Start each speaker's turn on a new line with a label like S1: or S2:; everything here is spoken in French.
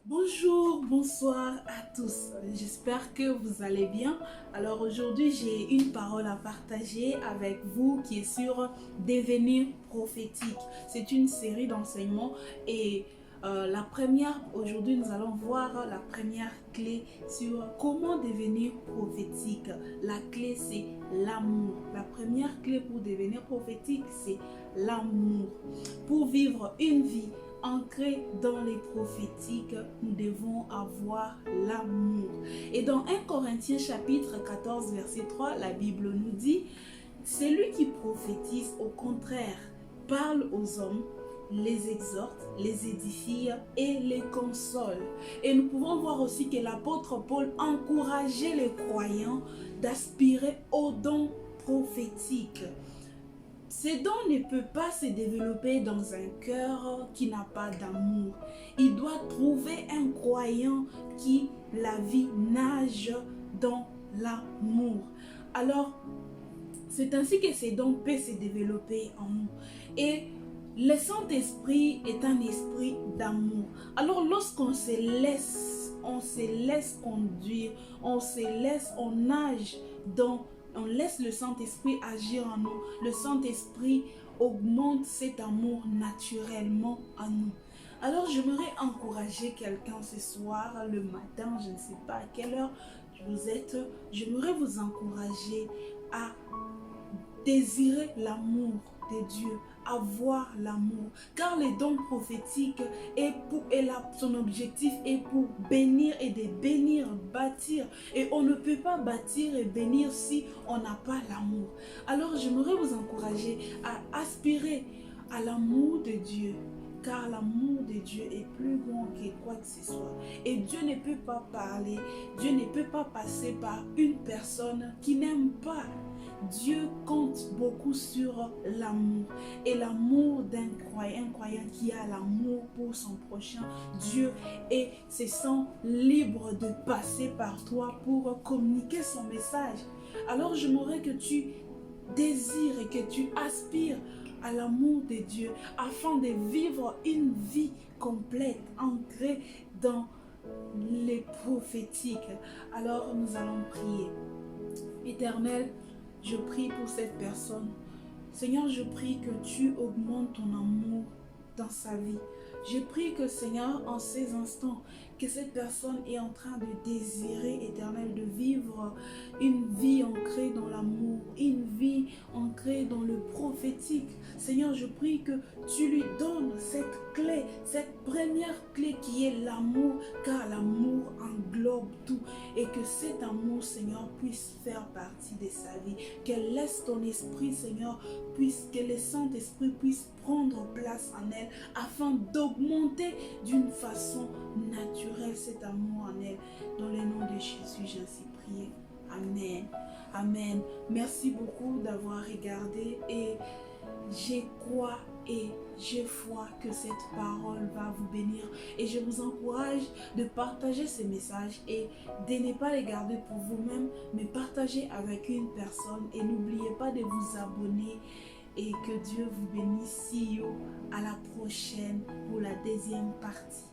S1: Bonjour, bonsoir à tous. J'espère que vous allez bien. Alors aujourd'hui, j'ai une parole à partager avec vous qui est sur devenir prophétique. C'est une série d'enseignements et la première, aujourd'hui, nous allons voir la première clé sur comment devenir prophétique. La clé, c'est l'amour. La première clé pour devenir prophétique, c'est l'amour. Pour vivre une vie ancré dans les prophétiques, nous devons avoir l'amour. Et dans 1 Corinthiens chapitre 14 verset 3, la Bible nous dit, celui qui prophétise au contraire parle aux hommes, les exhorte, les édifie et les console. Et nous pouvons voir aussi que l'apôtre Paul encourageait les croyants d'aspirer aux dons prophétiques. Ces dons ne peuvent pas se développer dans un cœur qui n'a pas d'amour. Il doit trouver un croyant qui, la vie, nage dans l'amour. Alors, c'est ainsi que ces dons peuvent se développer en nous. Et le Saint-Esprit est un esprit d'amour. Alors, lorsqu'on on se laisse conduire, on nage dans on laisse le Saint-Esprit agir en nous. Le Saint-Esprit augmente cet amour naturellement en nous. Alors, j'aimerais encourager quelqu'un ce soir, le matin, je ne sais pas à quelle heure vous êtes. J'aimerais vous encourager à désirer l'amour de Dieu, avoir l'amour, car les dons prophétiques son objectif est pour bénir et de bénir, bâtir, et on ne peut pas bâtir et bénir si on n'a pas l'amour. Alors j'aimerais vous encourager à aspirer à l'amour de Dieu, car l'amour de Dieu est plus grand que quoi que ce soit. Et Dieu ne peut pas parler, Dieu ne peut pas passer par une personne qui n'aime pas. Dieu compte beaucoup sur l'amour. Et l'amour d'un croyant qui a l'amour pour son prochain, Dieu se sent libre de passer par toi pour communiquer son message. Alors j'aimerais que tu désires et que tu aspires à l'amour de Dieu afin de vivre une vie complète, ancrée dans les prophétiques. Alors nous allons prier. Éternel, je prie pour cette personne. Seigneur, je prie que tu augmentes ton amour dans sa vie. Je prie que, Seigneur, en ces instants, que cette personne est en train de désirer, Éternel, de vivre une vie ancrée dans l'amour, une vie ancrée dans le prophétique. Seigneur, je prie que tu lui donnes cette clé, cette première clé qui est l'amour, car l'amour englobe tout. Et que cet amour, Seigneur, puisse faire partie de sa vie. Qu'elle laisse ton esprit, Seigneur, que le Saint-Esprit puisse prendre place en elle afin d'augmenter d'une façon naturelle cet amour en elle. Dans le nom de Jésus, j'ai ainsi prié. Amen. Amen. Merci beaucoup d'avoir regardé et je crois et j'ai foi que cette parole va vous bénir. Et je vous encourage de partager ces messages et de ne pas les garder pour vous-même, mais partager avec une personne. Et n'oubliez pas de vous abonner. Et que Dieu vous bénisse. See you à la prochaine pour la deuxième partie.